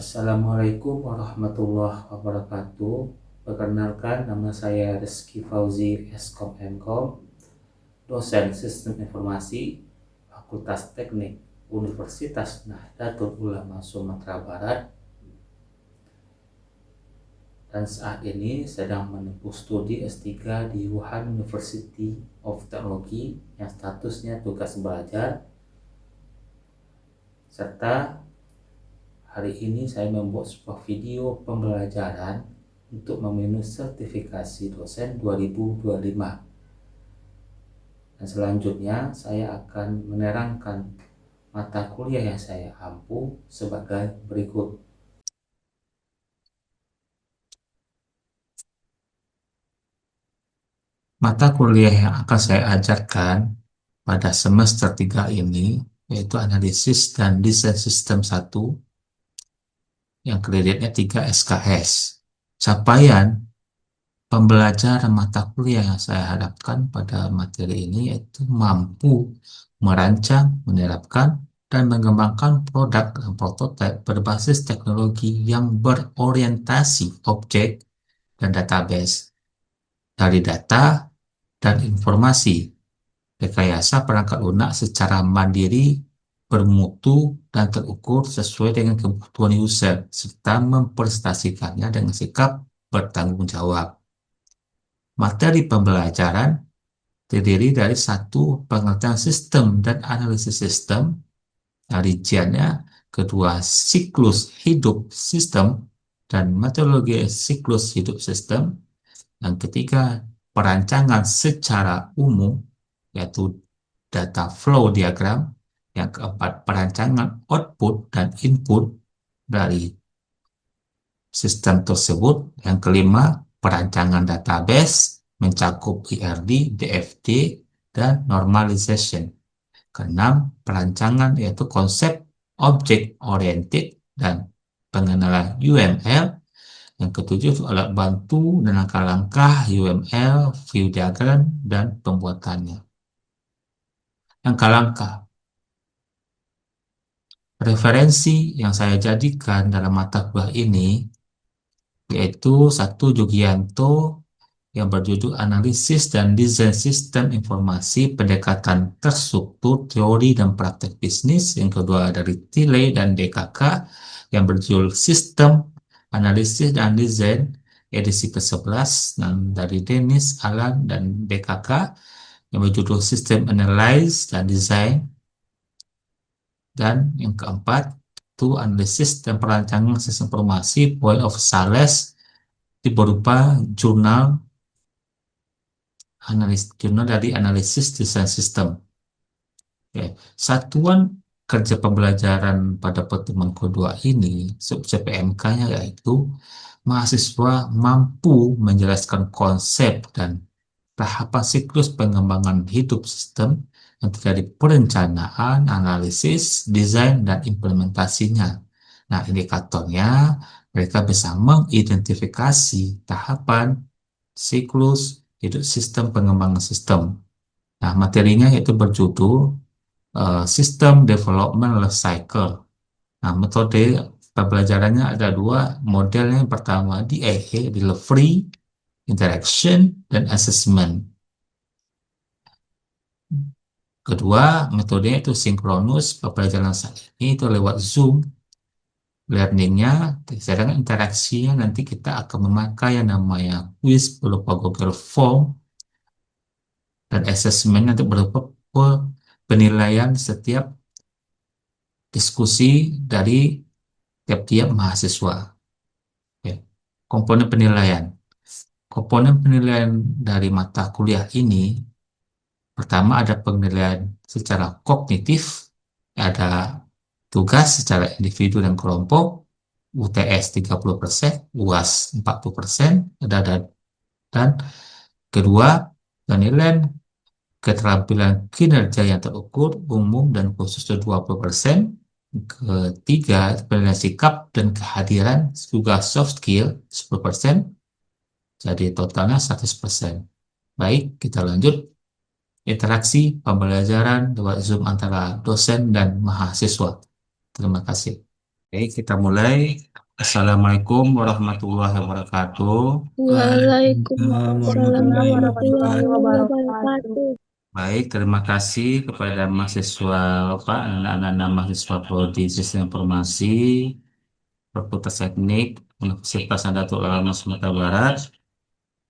Assalamualaikum warahmatullahi wabarakatuh. Perkenalkan, nama saya Rizky Fauzi Eskom Mkom, dosen Sistem Informasi Fakultas Teknik Universitas Nahdlatul Ulama Sumatera Barat, dan saat ini sedang menempuh studi S3 di Wuhan University of Technology yang statusnya tugas belajar, serta hari ini saya membuat sebuah video pembelajaran untuk memenuhi sertifikasi dosen 2025. Dan selanjutnya saya akan menerangkan mata kuliah yang saya ampu sebagai berikut. Mata kuliah yang akan saya ajarkan pada semester 3 ini yaitu analisis dan desain sistem 1 yang kreditnya 3 SKS. Capaian pembelajaran mata kuliah yang saya harapkan pada materi ini yaitu mampu merancang, menerapkan, dan mengembangkan produk dan prototipe berbasis teknologi yang berorientasi objek dan database dari data dan informasi, rekayasa perangkat lunak secara mandiri, bermutu, dan terukur sesuai dengan kebutuhan user, serta mempresentasikannya dengan sikap bertanggung jawab. Materi pembelajaran terdiri dari satu pengertian sistem dan analisis sistem, rinciannya, kedua siklus hidup sistem dan metodologi siklus hidup sistem, yang ketiga perancangan secara umum yaitu data flow diagram, yang keempat perancangan output dan input dari sistem tersebut, yang kelima perancangan database mencakup ERD, DFD, dan normalization. Keenam, perancangan yaitu konsep object oriented dan pengenalan UML. Yang ketujuh, alat bantu dan langkah-langkah UML, view diagram, dan pembuatannya. Langkah-langkah referensi yang saya jadikan dalam mata kuliah ini yaitu satu, Jugianto yang berjudul Analisis dan Desain Sistem Informasi Pendekatan Terstruktur Teori dan Praktek Bisnis. Yang kedua dari Tilley dan DKK yang berjudul Sistem Analisis dan Desain edisi ke-11, dan dari Dennis, Alan, dan DKK yang berjudul System Analyze dan Design. Dan yang keempat itu analisis dan perancangan sistem informasi Point of Sales di berupa jurnal dari analisis desain sistem. Oke. Satuan kerja pembelajaran pada pertemuan kedua ini, sub CPMK-nya yaitu mahasiswa mampu menjelaskan konsep dan tahapan siklus pengembangan hidup sistem yang terjadi perencanaan, analisis, desain, dan implementasinya. Nah, indikatornya mereka bisa mengidentifikasi tahapan siklus hidup sistem pengembangan sistem. Nah, materinya yaitu berjudul System Development Life Cycle. Nah, metode pembelajarannya ada dua modelnya. Yang pertama DAA, Delivery, Interaction, dan Assessment. Kedua, metodenya itu sinkronus. Pembelajaran saat ini itu lewat Zoom. Learningnya, sedangkan interaksinya nanti kita akan memakai yang namanya quiz berupa Google Form, dan assessment untuk berupa penilaian setiap diskusi dari tiap-tiap mahasiswa. Ya. Komponen penilaian. Komponen penilaian dari mata kuliah ini, pertama ada penilaian secara kognitif, ada tugas secara individu dan kelompok, UTS 30%, UAS 40%, dan kedua penilaian keterampilan kinerja yang terukur, umum dan khusus 20%, ketiga penilaian sikap dan kehadiran juga soft skill 10%, jadi totalnya 100%. Baik, kita lanjut. Interaksi pembelajaran lewat Zoom antara dosen dan mahasiswa. Terima kasih. Oke, kita mulai. Assalamualaikum warahmatullahi wabarakatuh. Waalaikumsalam Waalaikumsalam warahmatullahi warahmatullahi wabarakatuh. wabarakatuh. Baik, terima kasih kepada mahasiswa, Bapak, anak-anak mahasiswa Prodi Sistem Informasi, Fakultas Teknik, Universitas Nahdlatul Ulama Sumatera Barat,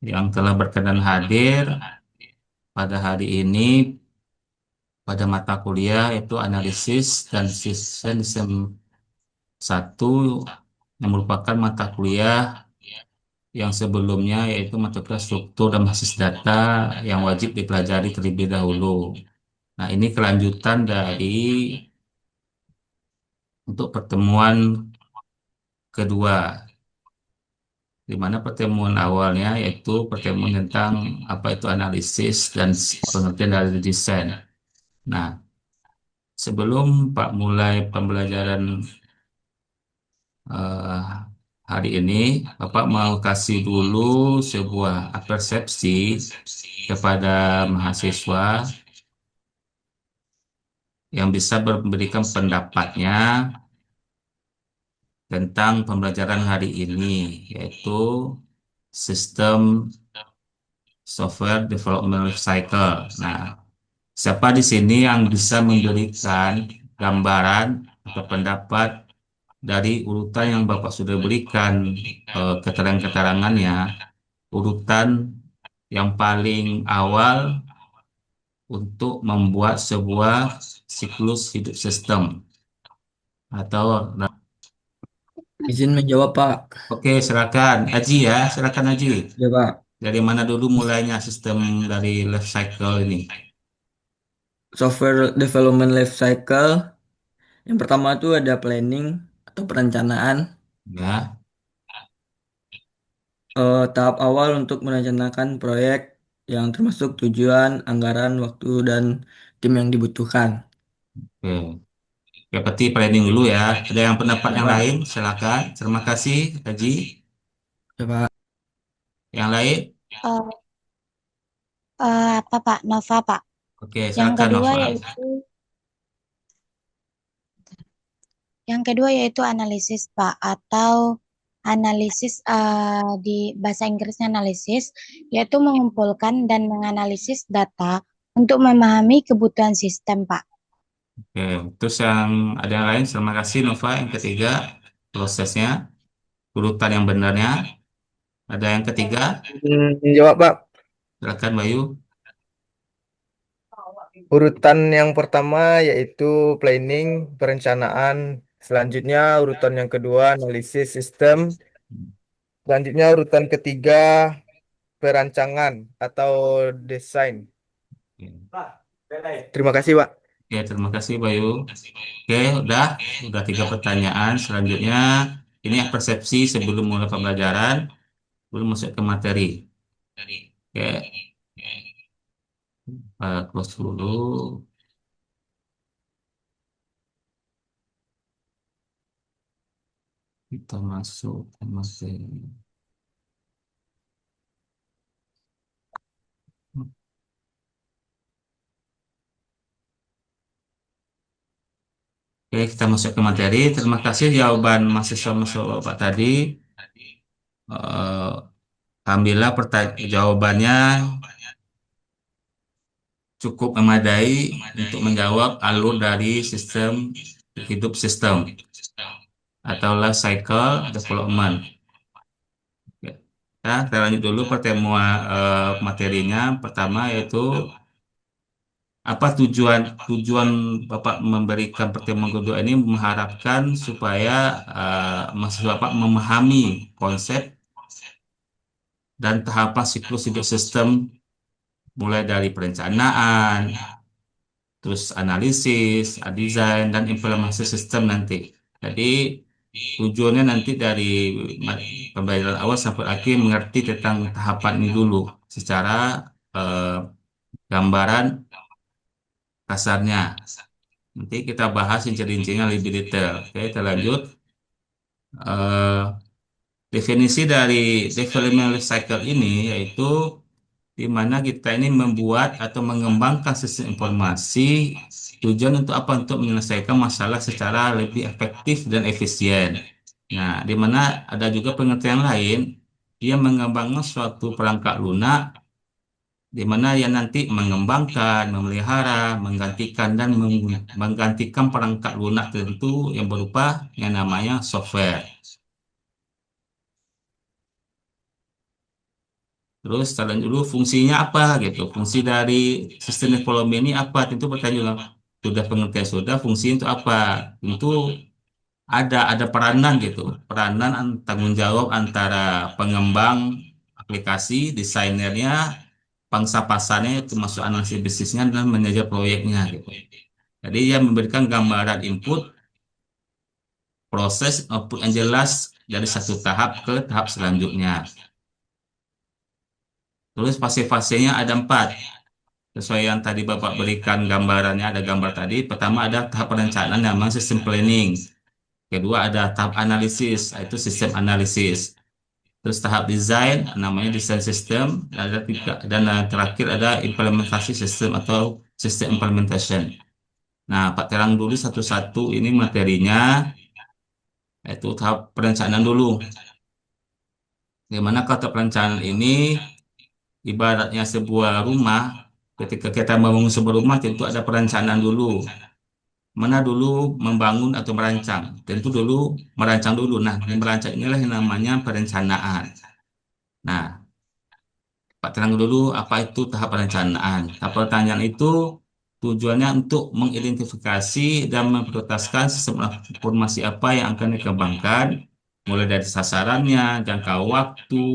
yang telah berkenan hadir pada hari ini pada mata kuliah yaitu analisis dan sistem satu yang merupakan mata kuliah yang sebelumnya yaitu mata kuliah struktur dan basis data yang wajib dipelajari terlebih dahulu. Nah, ini kelanjutan dari untuk pertemuan kedua, di mana pertemuan awalnya yaitu pertemuan tentang apa itu analisis dan pengertian dari desain. Nah, sebelum Pak mulai pembelajaran eh, hari ini, Bapak mau kasih dulu sebuah persepsi kepada mahasiswa yang bisa memberikan pendapatnya tentang pembelajaran hari ini, yaitu sistem software development life cycle. Nah, siapa di sini yang bisa memberikan gambaran atau pendapat dari urutan yang Bapak sudah berikan, keterangan-keterangannya, urutan yang paling awal untuk membuat sebuah siklus hidup sistem atau Izin menjawab, Pak. oke, silakan Aji ya, silakan Aji. Ya, Pak. Dari mana dulu mulainya sistem dari life cycle ini? Software development life cycle. Yang pertama itu ada planning atau perencanaan. Ya, Tahap awal untuk merencanakan proyek yang termasuk tujuan, anggaran, waktu, dan tim yang dibutuhkan. oke. Ya, berarti planning dulu ya. Ada yang pendapat Ya, yang lain? Pak. Silakan. Terima kasih, Haji. Ya, Pak. Yang lain? Eh, apa Pak? Nova Pak. Oke, Yang silakan kedua Nova. yaitu yang kedua yaitu analisis Pak atau analisis di bahasa Inggrisnya analisis yaitu mengumpulkan dan menganalisis data untuk memahami kebutuhan sistem Pak. Oke, terus yang ada yang lain? Terima kasih Nova. Yang ketiga, prosesnya, urutan yang benarnya. Ada yang ketiga? Jawab, Pak. Silakan Bayu. Urutan yang pertama yaitu planning, perencanaan. Selanjutnya urutan yang kedua analisis sistem. Selanjutnya urutan ketiga perancangan atau desain. Terima kasih, Pak. Oke, terima kasih Bayu. Oke, udah tiga pertanyaan. Selanjutnya, ini persepsi sebelum mulai pembelajaran, belum masuk ke materi. Oke, close dulu. Kita masuk ke materi. Oke, kita masuk ke materi. Terima kasih jawaban mahasiswa-mahasiswa Bapak tadi. Eh, Alhamdulillah jawabannya cukup memadai untuk menjawab alur dari sistem hidup sistem atau life cycle development. Ya, kita lanjut dulu pertemuan materinya. Pertama yaitu apa tujuan tujuan Bapak memberikan pertemuan kedua ini mengharapkan supaya mahasiswa Bapak memahami konsep dan tahapan siklus hidup sistem mulai dari perencanaan, terus analisis, desain dan implementasi sistem nanti. Jadi tujuannya nanti dari pembelajaran awal sampai akhir mengerti tentang tahapan ini dulu secara eh, gambaran kasarnya. Nanti kita bahas rincinya lebih detail. Oke, kita lanjut. Eh, Definisi dari development life cycle ini yaitu di mana kita ini membuat atau mengembangkan sistem informasi tujuan untuk apa? Untuk menyelesaikan masalah secara lebih efektif dan efisien. Nah, di mana ada juga pengertian lain, dia mengembangkan suatu perangkat lunak di mana ia nanti mengembangkan, memelihara, menggantikan dan menggantikan perangkat lunak tertentu yang berupa yang namanya software. Terus setelah dulu fungsinya apa gitu. Fungsi dari sistem ekonomi ini apa? Tentu pertanyaan sudah pengertian sudah fungsi itu apa? Tentu ada peranan gitu. Peranan tanggung jawab antara pengembang aplikasi, desainernya, pangsa pasarnya termasuk analisis bisnisnya dan manajer proyeknya gitu. Jadi ia memberikan gambaran input, proses, output yang jelas dari satu tahap ke tahap selanjutnya. Terus fase-fasenya ada 4. Sesuai yang tadi Bapak berikan gambarannya, ada gambar tadi. Pertama ada tahap perencanaan namanya sistem planning. Kedua ada tahap analisis, yaitu sistem analisis. Terus tahap desain, namanya desain sistem. Dan terakhir ada implementasi sistem atau sistem implementation. Nah, Pak terang dulu satu-satu ini materinya, yaitu tahap perencanaan dulu. Dimana kata perencanaan ini ibaratnya sebuah rumah. Ketika kita membangun sebuah rumah, tentu ada perencanaan dulu. Mana dulu membangun atau merancang? Tentu dulu merancang dulu. Nah, merancang inilah yang namanya perencanaan. Nah, Pak terang dulu apa itu tahap perencanaan. Tahap perencanaan itu tujuannya untuk mengidentifikasi dan memprioritaskan sistem informasi apa yang akan dikembangkan, mulai dari sasarannya, jangka waktu,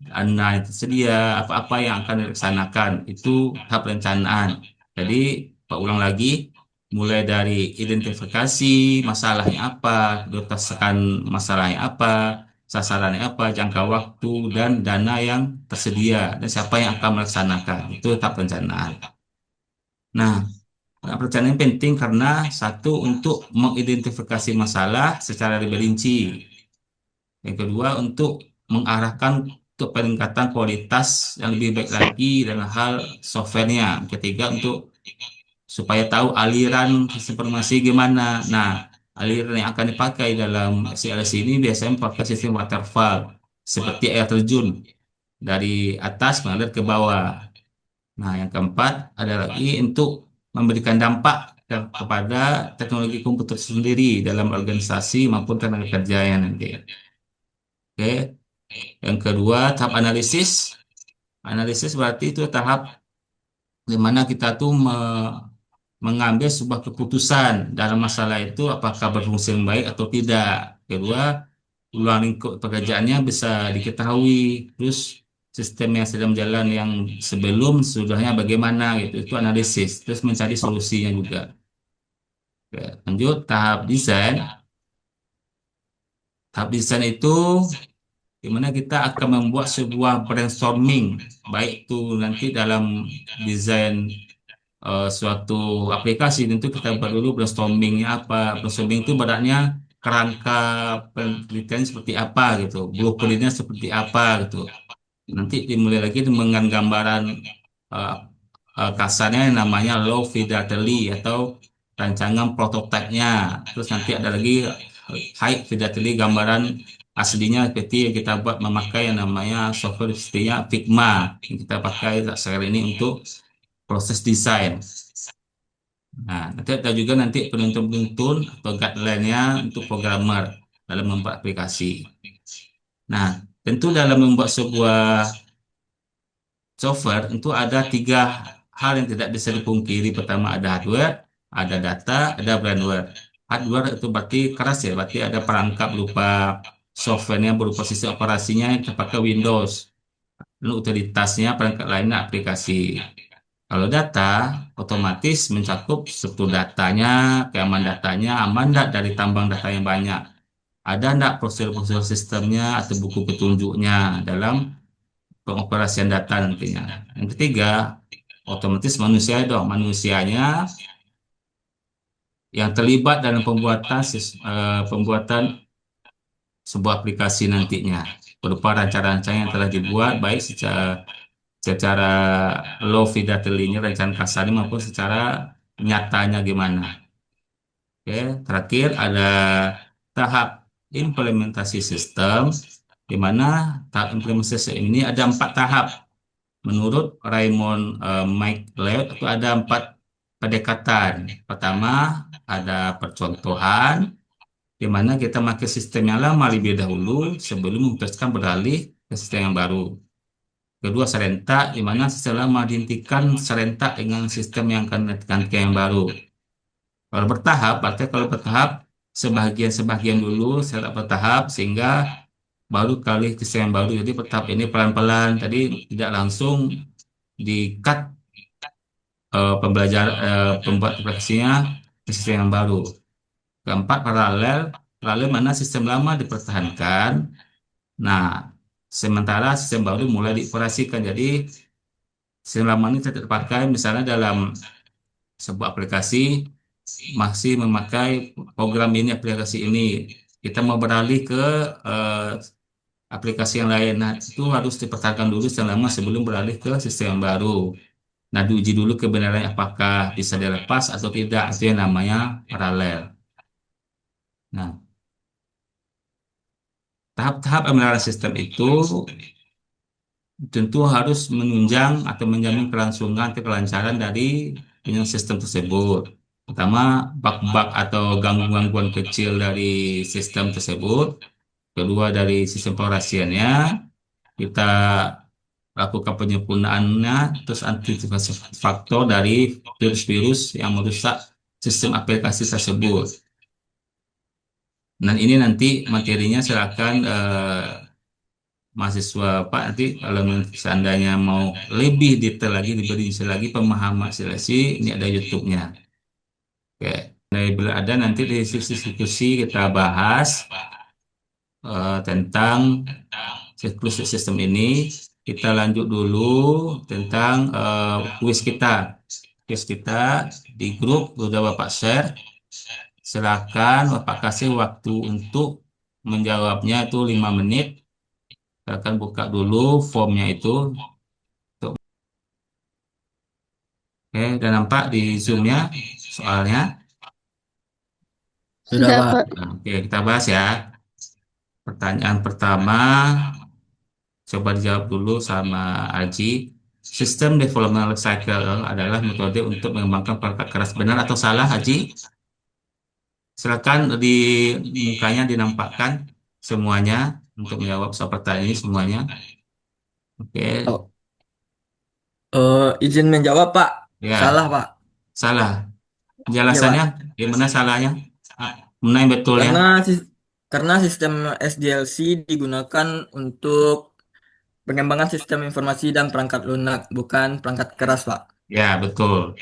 dana yang tersedia, apa-apa yang akan dilaksanakan. Itu tahap perencanaan. Jadi, Pak ulang lagi, mulai dari identifikasi masalahnya apa, prioritaskan masalahnya apa, sasarannya apa, jangka waktu, dan dana yang tersedia, dan siapa yang akan melaksanakan. Itu tahap perencanaan. Nah, perencanaan penting karena satu untuk mengidentifikasi masalah secara lebih rinci. Yang kedua untuk mengarahkan untuk peningkatan kualitas yang lebih baik lagi dalam hal softwarenya. Ketiga untuk supaya tahu aliran informasi gimana. Nah, aliran yang akan dipakai dalam SLC ini biasanya pakai sistem waterfall seperti air terjun dari atas mengalir ke bawah. Nah, yang keempat ada lagi untuk memberikan dampak kepada teknologi komputer sendiri dalam organisasi maupun tenaga kerja yang nanti. Oke, yang kedua tahap analisis. Analisis berarti itu tahap di mana kita tuh mengambil sebuah keputusan dalam masalah itu apakah berfungsi yang baik atau tidak. Kedua, ruang lingkup pekerjaannya bisa diketahui. Terus sistem yang sedang jalan yang sebelum sudahnya bagaimana gitu. Itu analisis. Terus mencari solusinya juga. Oke, lanjut tahap desain. Tahap desain itu di mana kita akan membuat sebuah brainstorming, baik itu nanti dalam desain suatu aplikasi tentu kita buat dulu brainstormingnya apa. Brainstorming itu badannya kerangka penelitian seperti apa gitu, blueprintnya seperti apa gitu. Nanti dimulai lagi dengan gambaran eh, kasarnya yang namanya low fidelity atau rancangan prototipenya. Terus nanti ada lagi high fidelity gambaran aslinya seperti yang kita buat memakai yang namanya software sepertinya Figma yang kita pakai sekarang ini untuk proses desain. Nah, nanti ada juga nanti penuntun-penuntun atau guideline-nya untuk programmer dalam membuat aplikasi. Nah, tentu dalam membuat sebuah software itu ada 3 hal yang tidak bisa dipungkiri. Pertama ada hardware, ada data, ada brandware. Hardware itu berarti keras ya, berarti ada perangkat berupa softwarenya berupa sistem operasinya yang terpakai Windows. Lalu utilitasnya perangkat lainnya aplikasi. Kalau data otomatis mencakup struktur datanya, keamanan datanya, aman enggak dari tambang data yang banyak. Ada enggak prosedur-prosedur sistemnya atau buku petunjuknya dalam pengoperasian data nantinya. Yang ketiga, otomatis manusia dong, manusianya yang terlibat dalam pembuatan sebuah aplikasi nantinya berupa rancangan-rancangan yang telah dibuat baik secara secara low fidelity-nya rencana kasarnya maupun secara nyatanya gimana. Oke, terakhir ada tahap implementasi sistem, di mana tahap implementasi sistem ini ada 4 tahap. Menurut Raymond Mike Leod itu ada 4 pendekatan. Pertama, ada percontohan, di mana kita pakai sistem yang lama lebih dahulu sebelum memutuskan beralih ke sistem yang baru. Kedua, serentak, di mana sistem lama dihentikan serentak dengan sistem yang akan ganti yang baru. Kalau bertahap, artinya kalau bertahap, sebagian-sebagian dulu, secara bertahap, sehingga baru kali ke sistem yang baru. Jadi bertahap ini pelan-pelan, tadi tidak langsung di-cut pembuat aplikasinya ke sistem yang baru. Keempat, paralel. Paralel mana sistem lama dipertahankan. Nah, sementara sistem baru mulai dioperasikan. Jadi, sistem lama ini tidak terpakai misalnya dalam sebuah aplikasi masih memakai program ini, aplikasi ini. Kita mau beralih ke eh, aplikasi yang lain. Nah, itu harus dipertahankan dulu sistem lama sebelum beralih ke sistem yang baru. Nah, diuji dulu kebenarannya apakah bisa dilepas atau tidak. Itu yang namanya paralel. Nah, tahap-tahap pemeliharaan sistem itu tentu harus menunjang atau menjamin kelangsungan atau kelancaran dari penyelesaian sistem tersebut. Pertama, bug-bug atau gangguan-gangguan kecil dari sistem tersebut. Kedua, dari sistem pengoperasiannya, kita lakukan penyempurnaannya, terus antisipasi faktor dari virus-virus yang merusak sistem aplikasi tersebut. Dan ini nanti materinya silakan mahasiswa Pak nanti kalau seandainya mau lebih detail lagi, diberi lagi pemahaman silasi, ini ada YouTube-nya. Oke, dari bila ada nanti di sisi diskusi kita bahas tentang siklus sistem ini. Kita lanjut dulu tentang kuis kita. Kuis kita di grup udah Bapak share. Silakan Bapak kasih waktu untuk menjawabnya itu 5 menit. Silakan buka dulu formnya itu. Oke, udah nampak di Zoom-nya soalnya. Sudah, Sudah, Pak. Pak. Nah, oke, kita bahas ya. Pertanyaan pertama, coba dijawab dulu sama Aji. Sistem development life cycle adalah metode untuk mengembangkan perangkat keras. Benar atau salah, Aji? Silakan di mukanya dinampakkan semuanya untuk menjawab soal pertanyaan ini semuanya. Oke, Oh, izin menjawab, Pak. ya, Salah, Pak. salah. Iya, Penjelasannya Pak. gimana salahnya? Mana yang betul ya? Karena sis- karena sistem SDLC digunakan untuk pengembangan sistem informasi dan perangkat lunak, bukan perangkat keras, Pak. Ya, betul.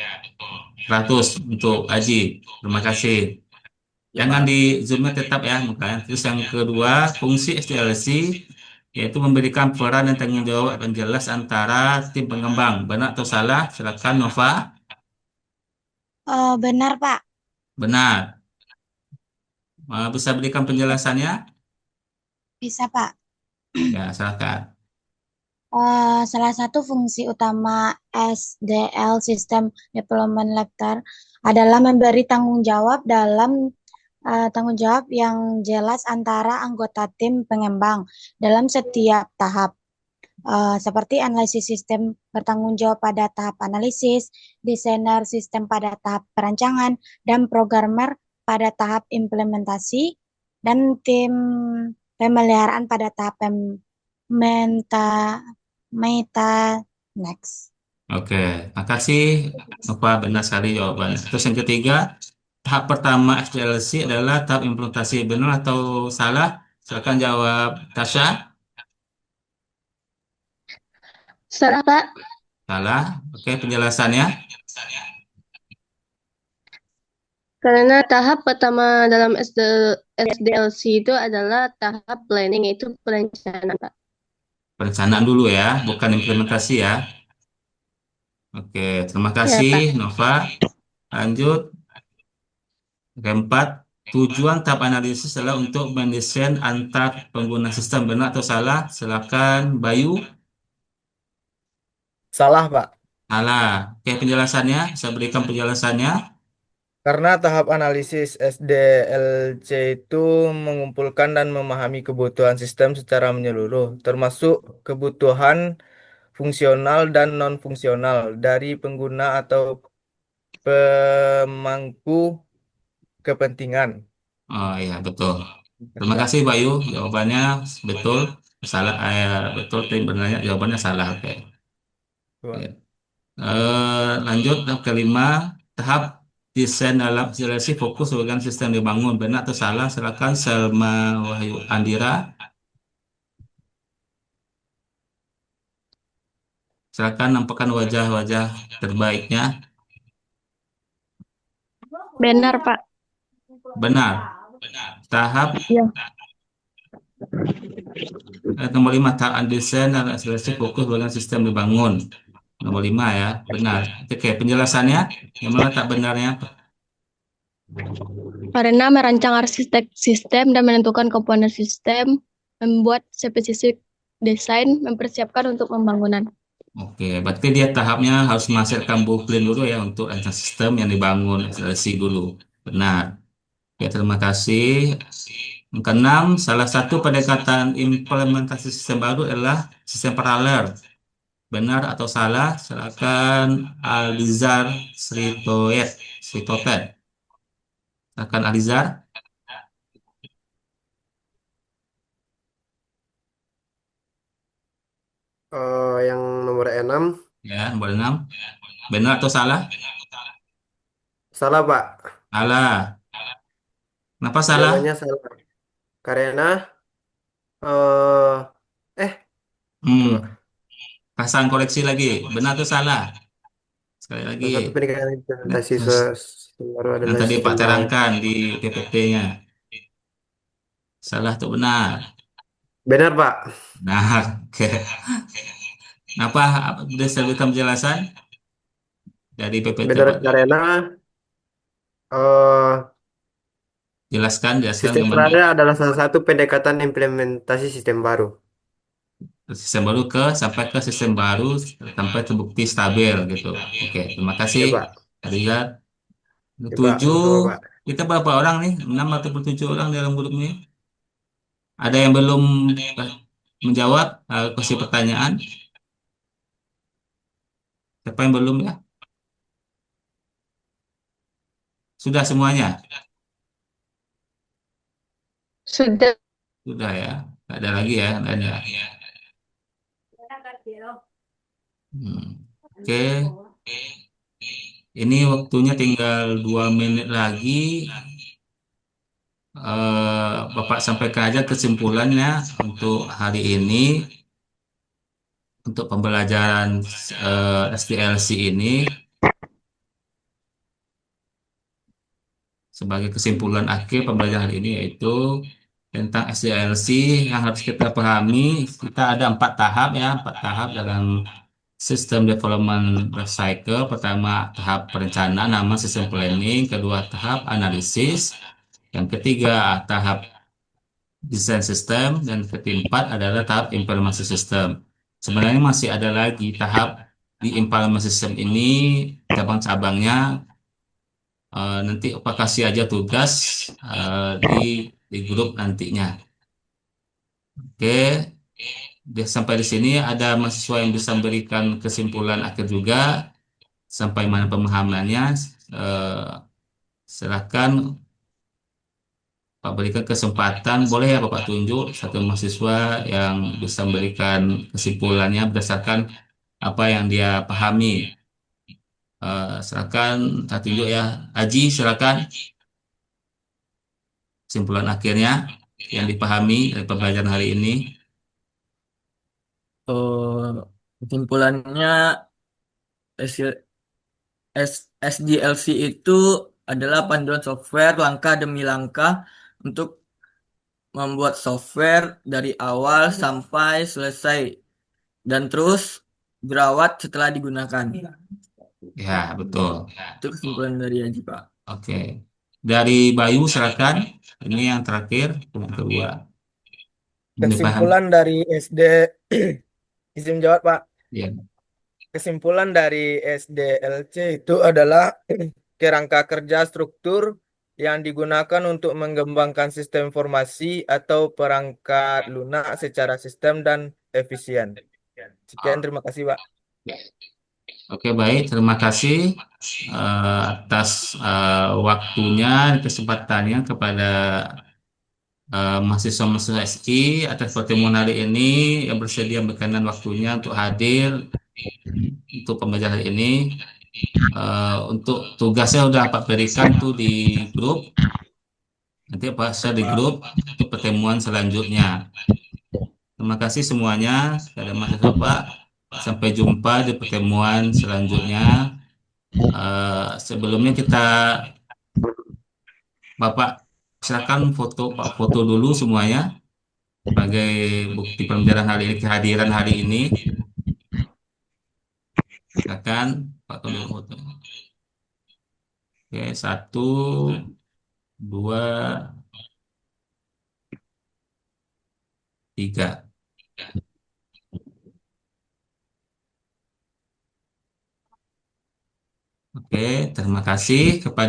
100 untuk Aji. Terima kasih. Ya, Jangan di Pak. zoomnya tetap ya mukanya. Terus yang kedua, fungsi SDLC yaitu memberikan peran dan tanggung jawab yang jelas antara tim pengembang. Benar atau salah? Silakan Nova. Benar, Pak. Benar. Bisa berikan penjelasannya? Bisa, Pak. Ya, silakan. Salah satu fungsi utama SDL (System Development Letter) adalah memberi tanggung jawab yang jelas antara anggota tim pengembang dalam setiap tahap. Seperti analisis sistem bertanggung jawab pada tahap analisis, desainer sistem pada tahap perancangan, dan programmer pada tahap implementasi, dan tim pemeliharaan pada tahap meta next. Oke, makasih Nova. Benar sekali jawabannya. Terus yang ketiga, tahap pertama SDLC adalah tahap implementasi. Benar atau salah? Silakan jawab Tasya. Salah, Pak. Salah. Oke, penjelasannya. Karena tahap pertama dalam SDLC itu adalah tahap planning, yaitu perencanaan, Pak. Perencanaan dulu ya, bukan implementasi ya. Oke, terima Ya, kasih Pak. Nova. Lanjut. Keempat, tujuan tahap analisis adalah untuk mendesain antar pengguna sistem. Benar atau salah? Silakan Bayu. Salah, Pak. Salah. Oke, penjelasannya, saya berikan penjelasannya. Karena tahap analisis SDLC itu mengumpulkan dan memahami kebutuhan sistem secara menyeluruh, termasuk kebutuhan fungsional dan non-fungsional dari pengguna atau pemangku kepentingan. Oh iya, betul. Terima Ya, kasih, Bayu. Jawabannya betul. Salah, betul, tapi benarnya jawabannya salah. Oke. Oke. Pak. Lanjut yang kelima, tahap desain dalam simulasi fokus bagian sistem dibangun. Benar atau salah? Silakan Selma Wahyu Andira. Silakan nampakkan wajah-wajah terbaiknya. Benar, Pak. Benar. Tahap Ya. nomor 5, tahap desain dalam simulasi fokus bagian sistem dibangun. Nomor 5 ya, benar. Oke, penjelasannya gimana tak benarnya? Karena merancang arsitek sistem dan menentukan komponen sistem, membuat spesifik desain, mempersiapkan untuk pembangunan. Oke, berarti dia tahapnya harus menghasilkan blueprint dulu ya untuk rancang sistem yang dibangun instalasi dulu. Benar. Oke, terima kasih. Yang keenam, salah satu pendekatan implementasi sistem baru adalah sistem paralel. Benar atau salah? Silakan Alizar Sritotet. Silakan Alizar. Yang nomor 6 Ya, nomor 6. Benar atau salah? salah, Pak. Salah. Kenapa salah? Jawabannya salah. Karena eh coba Hmm, pasang koreksi lagi. Benar atau salah? Sekali lagi. salah satu pendidikan implementasi Nah, sistem baru yang adalah tadi Pak sistem bank. terangkan di PPT-nya. Salah atau benar? Benar, Pak. Nah, oke. Kenapa? Sudah saya berikan penjelasan dari PPT Benar Pak. karena eh Jelaskan, jelaskan sistem gimana paralel adalah salah satu pendekatan implementasi sistem baru. sistem baru sampai ke sistem baru sampai terbukti stabil gitu. Oke, terima kasih. Ya, Pak. Lihat Ya, Pak. tujuh. Sama-sama, Pak. Kita berapa orang nih? 6 atau 7 orang dalam grup ini? Ada yang belum menjawab kasih pertanyaan? Siapa yang belum ya? Sudah semuanya? Sudah. Sudah ya. Nggak ada lagi ya, nggak ada. Hmm. Oke, ini waktunya tinggal 2 menit lagi. Bapak sampaikan aja kesimpulannya untuk hari ini, untuk pembelajaran SDLC ini. Sebagai kesimpulan akhir pembelajaran hari ini yaitu tentang SDLC yang harus kita pahami. Kita ada 4 tahap ya, 4 tahap dalam sistem development life cycle. Pertama tahap perencanaan, nama sistem planning. Kedua tahap analisis. Yang ketiga tahap desain sistem. Dan keempat adalah tahap implementasi sistem. Sebenarnya masih ada lagi tahap di implementasi sistem ini, cabang-cabangnya. Nanti Pak kasih aja tugas di grup nantinya. Oke, sampai di sini ada mahasiswa yang bisa memberikan kesimpulan akhir juga sampai mana pemahamannya. Eh, Silakan Pak berikan kesempatan, boleh ya Bapak tunjuk satu mahasiswa yang bisa memberikan kesimpulannya berdasarkan apa yang dia pahami. Silakan saya tunjuk ya, Aji, silakan kesimpulan akhirnya yang dipahami dari pembelajaran hari ini. Kesimpulannya SDLC itu adalah panduan software langkah demi langkah untuk membuat software dari awal sampai selesai dan terus berawat setelah digunakan. Ya, betul. Itu kesimpulan dari Aji, Pak. Oke. Dari Bayu, silakan. Ini yang terakhir, yang kedua. Ini paham? Kesimpulan dari SD izin jawab, Pak. Ya. kesimpulan dari SDLC itu adalah kerangka kerja struktur yang digunakan untuk mengembangkan sistem informasi atau perangkat lunak secara sistem dan efisien. Sekian, terima kasih, Pak. Oke, baik. Terima kasih atas waktunya, kesempatannya kepada mahasiswa-mahasiswa SI atas pertemuan hari ini yang bersedia berkenan waktunya untuk hadir untuk pembelajaran hari ini. Untuk tugasnya udah Pak berikan tuh di grup. Nanti Pak share di grup untuk pertemuan selanjutnya. Terima kasih semuanya kepada mahasiswa Pak. Sampai jumpa di pertemuan selanjutnya. Sebelumnya Bapak silakan Pak foto dulu semuanya sebagai bukti pembelajaran hari ini, kehadiran hari ini. Silakan Pak tolong foto. Oke, 1, 2, 3. Oke, terima kasih kepada